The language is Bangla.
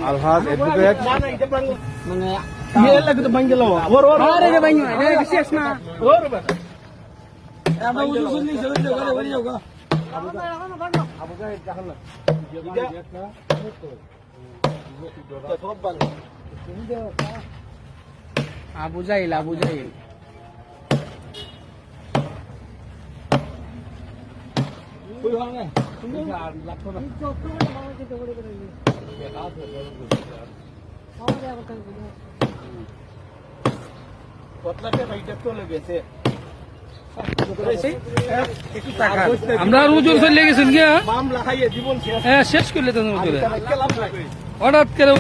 আলহাজ এডভোকেট মানে আবু জাইল আমরা রুজুর চলে গেছেন গিয়া শেষ করলে তো হঠাৎ করে